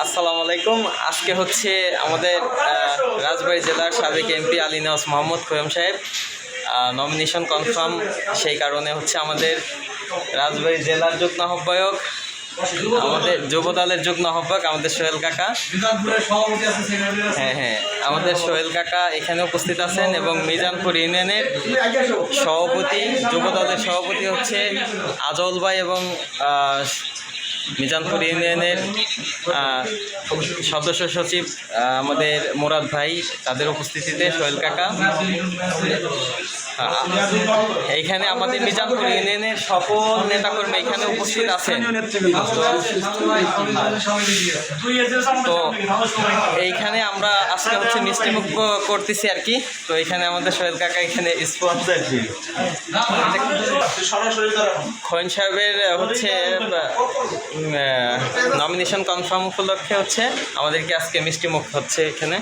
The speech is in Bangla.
আসসালামু আলাইকুম। আজকে হচ্ছে আমাদের রাজবাড়ী জেলার সাবেক এমপি আলী নেওয়াজ মোহাম্মদ খোয়ম সাহেব নমিনেশন কনফার্ম। সেই কারণে হচ্ছে আমাদের রাজবাড়ী জেলার যুগ্ম আহ্বায়ক, আমাদের যুব দলের যুগ্ম আহ্বায়ক আমাদের সোহেল কাকা, হ্যাঁ, আমাদের সোহেল কাকা এখানে উপস্থিত আছেন এবং মিজানপুর ইউনিয়নের সভাপতি, যুব দলের সভাপতি হচ্ছে আজল ভাই এবং মিজানপুর ইউনিয়নের সদস্য সচিব আমাদের মুরাদ ভাই, তাদের উপস্থিতিতে সোহেল কাকা এইখানে আমাদের মিজানপুর ইউনিয়নের সকল নেতাকর্মী এখানে উপস্থিত আছেন। তো এইখানে আমরা আজকে হচ্ছে মিষ্টিমুখ করতেছি আর কি। তো এখানে আমাদের সোহেল কাকা এখানে খোয়ম সাহেবের হচ্ছে নমিনেশন কনফার্ম উপলক্ষে হচ্ছে আমাদেরকে আজকে মিষ্টিমুখ হচ্ছে এখানে।